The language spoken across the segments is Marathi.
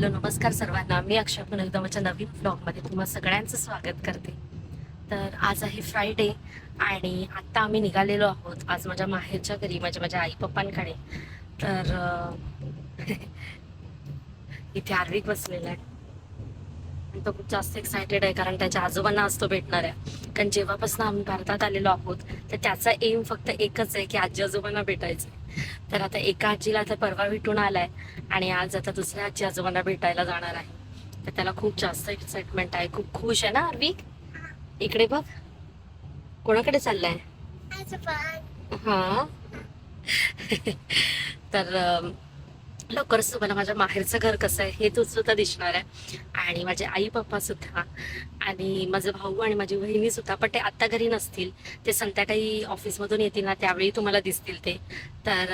हॅलो नमस्कार सर्वांना. मी अक्षय पुन्हा एकदा माझ्या नवीन ब्लॉगमध्ये तुम्हा सगळ्यांचं स्वागत करते. तर आज आहे फ्रायडे आणि आत्ता आम्ही निघालेलो आहोत आज माझ्या माहेरच्या घरी, माझ्या आई पप्पांकडे. तर इथे आर्विक बसलेला आहे आणि तो खूप जास्त एक्सायटेड आहे कारण त्याच्या आजोबांना आज तो भेटणार आहे. कारण जेव्हापासून आम्ही भारतात आलेलो आहोत तर त्याचा एम फक्त एकच आहे की आजी आजोबांना भेटायचं. तर आता एका आजीला आता परवा भेटून आलाय आणि आज आता दुसऱ्या आजी आजोबांना भेटायला जाणार आहे. तर त्याला खूप जास्त एक्साइटमेंट आहे, खूप खुश आहे ना आर्विक. इकडे बघ, कोणाकडे चाललाय? हा. तर लवकरच तुम्हाला माझ्या माहेरचं घर कसं आहे हे तूच सुद्धा दिसणार आहे आणि माझे आई पप्पा सुद्धा आणि माझे भाऊ आणि माझी बहिणी सुद्धा. पण ते आत्ता घरी नसतील, ते संध्याकाळी ऑफिसमधून येतील ना त्यावेळी तुम्हाला दिसतील ते. तर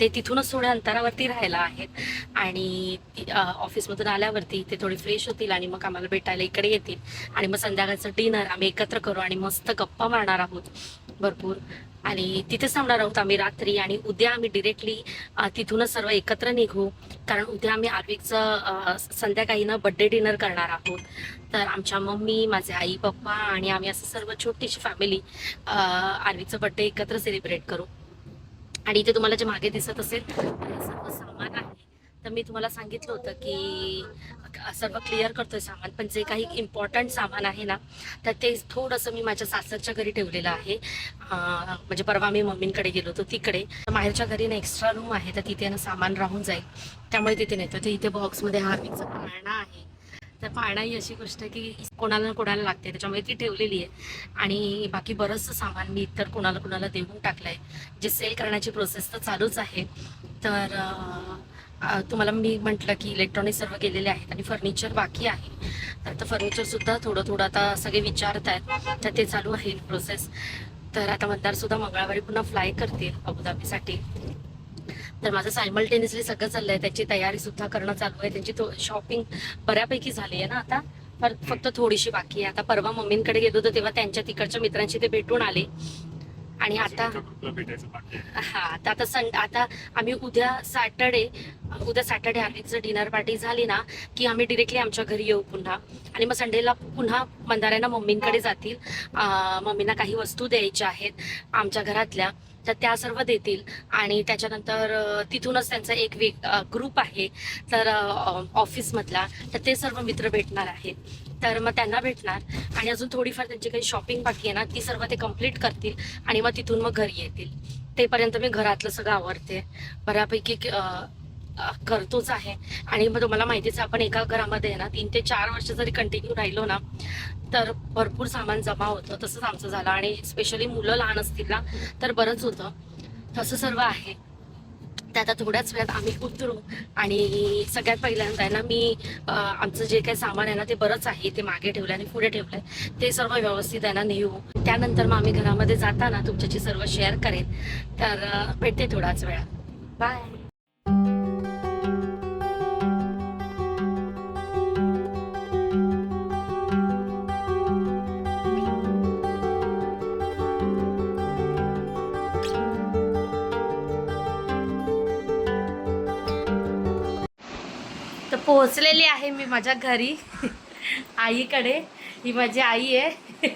ते तिथूनच थोड्या अंतरावरती राहायला आहेत आणि ऑफिसमधून आल्यावरती ते थोडे फ्रेश होतील आणि मग आम्हाला भेटायला इकडे येतील आणि मग संध्याकाळचं डिनर आम्ही एकत्र करू आणि मस्त गप्पा मारणार आहोत भरपूर आणि तिथेच थांबणार आहोत आम्ही रात्री. आणि उद्या आम्ही डिरेक्टली तिथूनच सर्व एकत्र निघू कारण उद्या आम्ही आर्विकचं संध्याकाळी ना बड्डे डिनर करणार आहोत. तर आमच्या मम्मी, माझे आई पप्पा आणि आम्ही असं सर्व छोटीशी फॅमिली आर्विकचं बड्डे एकत्र सेलिब्रेट करू. आणि इथे तुम्हाला जे मागे दिसत असेल सर्व सामान आहे. तर मी तुम्हाला सांगितलं होतं की सर्व क्लिअर करतोय सामान, पण जे काही इम्पॉर्टंट सामान आहे ना तर ते थोडंसं मी माझ्या सासरच्या घरी ठेवलेलं आहे. म्हणजे परवा मी मम्मींकडे गेलो होतो तिकडे. माहेरच्या घरी ना एक्स्ट्रा रूम आहे तर तिथे ना सामान राहून जाईल त्यामुळे तिथे नेतो. तर इथे बॉक्समध्ये हार्विकचं पाळणा आहे. तर पाळणा ही अशी गोष्ट आहे की कोणाला ना कोणाला लागते त्याच्यामुळे ती ठेवलेली आहे. आणि बाकी बरंचसं सामान मी इतर कोणाला देऊन टाकलं आहे. जे सेल करण्याची प्रोसेस तर चालूच आहे. तर तुम्हाला मी म्हटलं की इलेक्ट्रॉनिक सर्व गेलेले आहेत आणि फर्निचर बाकी आहे. तर फर्निचरसुद्धा थोडं आता सगळे विचारत आहेत तर ते चालू आहे प्रोसेस. तर आता मतदारसुद्धा मंगळवारी पुन्हा फ्लाय करतील अबुधाबीसाठी. तर माझं सायमल्टेनियसली सगळं चाललं आहे, त्याची तयारीसुद्धा करणं चालू आहे. त्यांची शॉपिंग बऱ्यापैकी झाली आहे ना आता, फक्त थोडीशी बाकी आहे. आता परवा मम्मींकडे गेलो होतो तेव्हा त्यांच्या तिकडच्या मित्रांशी ते भेटून आले आणि आता आता आम्ही उद्या सॅटर्डे आर्विकचं डिनर पार्टी झाली ना की आम्ही डिरेक्टली आमच्या घरी येऊ पुन्हा. आणि मग संडेला पुन्हा मंदाऱ्यांना मम्मींकडे जातील. मम्मींना काही वस्तू द्यायच्या आहेत आमच्या घरातल्या तर त्या सर्व देतील आणि त्याच्यानंतर तिथूनच त्यांचा एक ग्रुप आहे तर ऑफिसमधला, तर ते सर्व मित्र भेटणार आहेत. तर मग त्यांना भेटणार आणि अजून थोडीफार त्यांची काही शॉपिंग बाकी आहे ना ती सर्व ते कंप्लीट करतील आणि मग तिथून मग घरी येतील. तेपर्यंत मी घरातलं सगळं आवरते बऱ्यापैकी करतोच आहे. आणि मग तुम्हाला माहितीच आपण एका घरामध्ये ना 3 ते 4 वर्ष जरी कंटिन्यू राहिलो ना तर भरपूर सामान जमा होतं. तसंच आमचं झालं आणि स्पेशली मुलं लहान असतील ना तर बरंच होतं. तसं सर्व आहे. ते आता थोड्याच वेळात आम्ही उतरू आणि सगळ्यात पहिल्यांदा आहे ना मी आमचं जे काही सामान आहे ना ते बरंच आहे ते मागे ठेवलं आणि पुढे ठेवलंय ते सर्व व्यवस्थित आहे ना नेऊ. त्यानंतर मग आम्ही घरामध्ये जाताना तुमच्याशी सर्व शेअर करेन. तर भेटते थोड्याच वेळात. बाय. तर पोहोचलेली आहे मी माझ्या घरी आईकडे. ही माझी आई आहे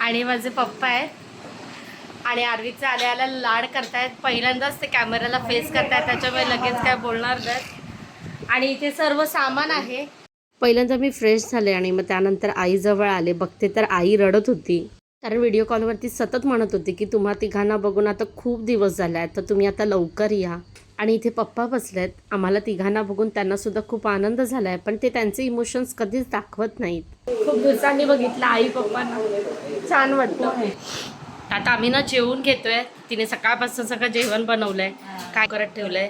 आणि माझे पप्पा आहेत आणि आर्विकचा आल्या लाड करतायत. पहिल्यांदाच ते कॅमेराला फेस करतायत त्याच्यामुळे लगेच काय बोलणार नाहीत. आणि इथे सर्व सामान आहे. पहिल्यांदा मी फ्रेश झाले आणि मग त्यानंतर आईजवळ आले. बघते तर आई रडत होती कारण व्हिडिओ कॉलवरती सतत म्हणत होती की तुम्हा तिघांना बघून आता खूप दिवस झाले आहेत तर तुम्ही आता लवकर या. आणि इथे पप्पा बसलेत. आम्हाला तिघांना बघून त्यांना सुद्धा खूप आनंद झाला आहे पण ते त्यांचे इमोशन्स कधीच दाखवत नाहीत. खूप दिवसांनी बघितलं आई पप्पांना, छान वाटतं. आता आम्ही ना जेवून घेतोय. तिने सकाळपासून सगळं जेवण बनवलंय, काय करत ठेवलंय.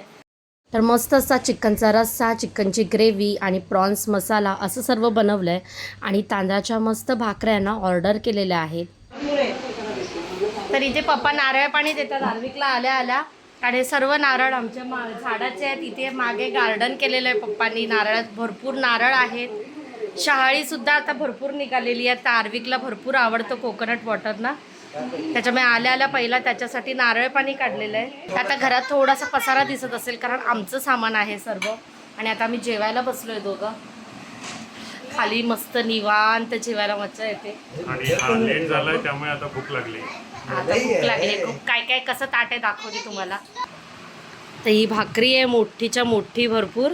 तर मस्त असा चिकनचा रस्सा, चिकनची ग्रेव्ही आणि प्रॉन्स मसाला असं सर्व बनवलंय आणि तांदळाच्या मस्त भाकऱ्यांना ऑर्डर केलेल्या आहेत. तर इथे पप्पा नारळ पाणी देतात आर्विकला आल्या आणि सर्व नारळ आमच्या झाडाचे आहेत. इथे मागे गार्डन केलेलं आहे पप्पांनी. नारळात भरपूर नारळ आहेत. शहाळीसुद्धा आता भरपूर निघालेली आहे. तर आर्विकला भरपूर आवडतं कोकोनट वॉटर ना, त्याच्यामुळे आल्या पहिला त्याच्यासाठी नारळ पाणी काढलेलं आहे. आता घरात थोडासा पसारा दिसत असेल कारण आमचं सामान आहे सर्व आणि आता आम्ही जेवायला बसलोय दोघं. खाली मस्त निवांत जेवायला मजा येते. आणि लेट झालाय त्यामुळे आता भूक लागली. आता भूक लागली खूप. काय काय कसं ताट आहे दाखवते तुम्हाला. तर ही भाकरी आहे मोठीच्या मोठी, भरपूर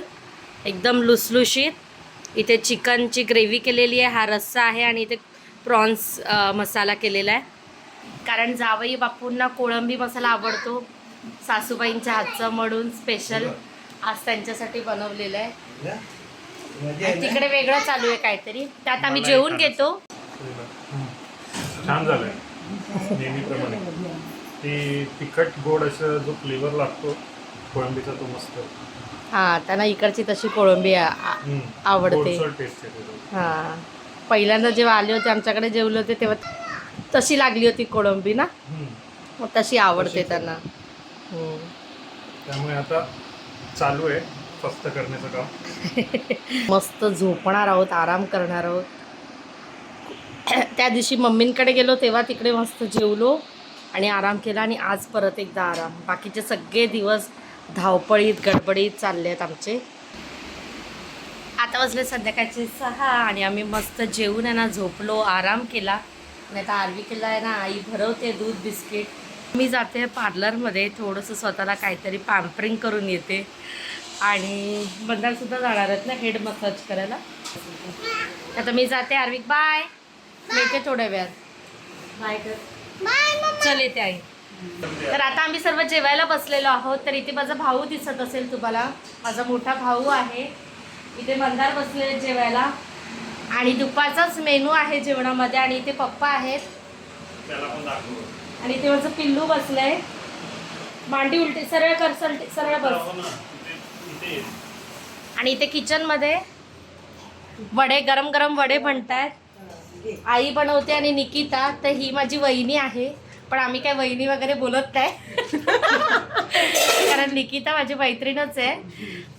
एकदम लुसलुशीत. इथे चिकनची ग्रेव्ही केलेली आहे, हा रस्सा आहे आणि इथे प्रॉन्स मसाला केलेला आहे. कारण जावई बापूंना कोळंबी मसाला आवडतो, सासूबाईंच्या हातचं म्हणून स्पेशल आज त्यांच्यासाठी बनवलेलं आहे. आणि तिकडे वेगळं चालू आहे काहीतरी, त्यात आम्ही जेवून घेतो. छान झालंय नेहमीप्रमाणे. ती तिखट गोड असं जो फ्लेवर लागतो कोळंबीचा तो मस्त. हां, त्यांना इकडची तशी कोळंबी आवडते. हां, पहिल्यांदा जेव्हा आले होते आमच्याकडे जेवले होते तेव्हा तशी लागली होती कोळंबी ना, मग तशी आवडते त्यांना. त्यामुळे आता चालू आहे स्वस्त करण्याचं काम. मस्त झोपणार आहोत, आराम करणार आहोत. त्या दिवशी मम्मींकडे गेलो तेव्हा तिकडे मस्त जेवलो आणि आराम केला आणि आज परत एकदा आराम. बाकीचे सगळे दिवस धावपळीत गडबडीत चालले आहेत आमचे. आता वाजले संध्याकाळचे 6 आणि आम्ही मस्त जेवून आहे ना झोपलो, आराम केला. आणि आता आर्विकेला आहे ना आई भरवते दूध बिस्किट. मी जाते पार्लरमध्ये थोडंसं स्वतःला काहीतरी पॅम्परिंग करून येते. आणि बंदारसुद्धा जाणार आहेत ना हेड मसाज करायला. आता मी जाते. आर्विक बाय, मिळते थोड्या वेळात. बाय कर. चल येते आई. तर आता आम्ही सर्व जेवायला बसलेलो आहोत. तर इथे माझा भाऊ दिसत असेल तुम्हाला, माझा मोठा भाऊ आहे. इथे मंदार बसलेले जेवायला आणि दुपारचाच मेनू आहे जेवणामध्ये. आणि इथे पप्पा आहेत आणि इथे माझं पिल्लू बसलंय. मांडी उलटी सरळ कर, सरळ बस. आणि इथे किचनमध्ये वडे, गरम गरम वडे बनतायत. आई बनवते आणि निकिता, तर ही माझी वहिनी आहे. पण आम्ही काय वहिनी वगैरे बोलत नाही कारण निकिता माझी मैत्रीणच आहे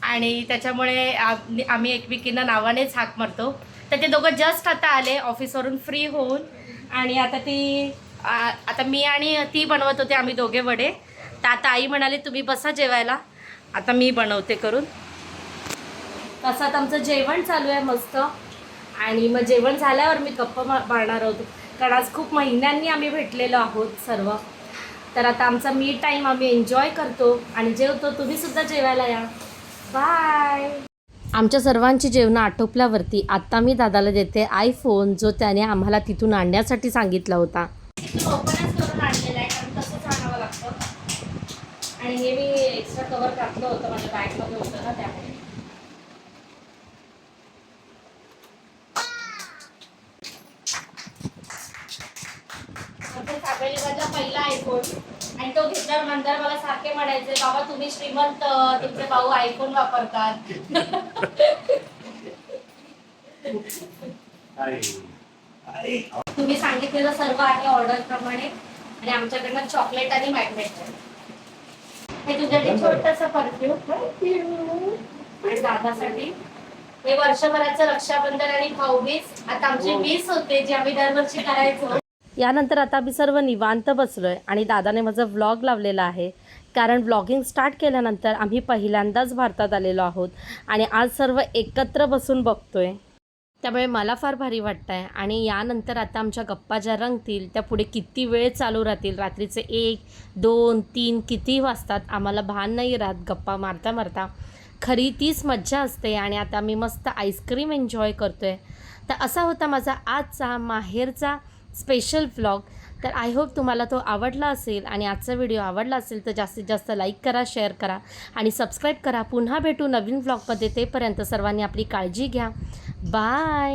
आणि त्याच्यामुळे आम्ही एकमेकींना नावानेच हाक मारतो. तर ते दोघं जस्ट आता आले ऑफिसवरून फ्री होऊन. आणि आता मी आणि ती बनवत होते आम्ही दोघे वडे. तर आता आई म्हणाली तुम्ही बसा जेवायला, आता मी बनवते करून. तसं आता आमचं जेवण चालू आहे मस्त. आणि मग जेवण झाल्यावर मी गप्पा मारणार आहोत कारण आज खूप महिन्यांनी आम्ही भेटलेलो आहोत सर्व. तर आता आमचा मी टाईम आम्ही एन्जॉय करतो आणि जेवतो. तुम्हीसुद्धा जेवायला या. बाय. आमच्या सर्वांची जेवणं आटोपल्यावरती आता मी दादाला देते आयफोन, जो त्याने आम्हाला तिथून आणण्यासाठी सांगितला होता. ओपनच करून आणलेला आहे कारण तसंच आणावं लागतं. आणि हे मी एक्स्ट्रा कवर टाकलं होतं माझ्या बॅगमध्ये होतं ना, त्यामुळे. माझा पहिला आयफोन आणि तो घेतल्यावर नंतर मला सारखे म्हणायचे बाबा तुम्ही श्रीमंत, तुमचे भाऊ आयफोन वापरतात. तुम्ही सांगितलेलं सर्व आहे ऑर्डर प्रमाणे. आणि आमच्याकडनं चॉकलेट आणि मॅग्नेट आहे. हे तुझ्यासाठी छोटंसं परफ्यूम आणि दादासाठी हे वर्षभराचं रक्षाबंधन आणि भाऊबीज. आता आमची 20 होते जी आम्ही दरवर्षी करायचो. यानंतर आता आम्ही सर्व निवांत बसलोय आणि दादाने माझा व्लॉग लावलेला आहे कारण व्लॉगिंग स्टार्ट केल्यानंतर आम्ही पहिल्यांदाच भारतात आलेलो आहोत आणि आज सर्व एकत्र बसून बघतोय. त्यामुळे मला फार भारी वाटतं आहे. आणि यानंतर आता आमच्या गप्पा ज्या रंगतील त्या पुढे किती वेळ चालू राहतील, रात्रीचे 1, 2, 3 किती वाजतात आम्हाला भान नाही राहत. गप्पा मारता मारता खरी तीच मज्जा असते. आणि आता मी मस्त आईस्क्रीम एन्जॉय करतो आहे. तर असा होता माझा आजचा माहेरचा स्पेशल व्लॉग. तर आय होप तुम्हाला तो आवडला असेल आणि आजचा व्हिडिओ आवडला असेल तर जास्तीत जास्त लाईक करा, शेअर करा आणि सबस्क्राईब करा. पुन्हा भेटू नवीन व्लॉगमध्ये. तेपर्यंत सर्वांनी आपली काळजी घ्या. बाय.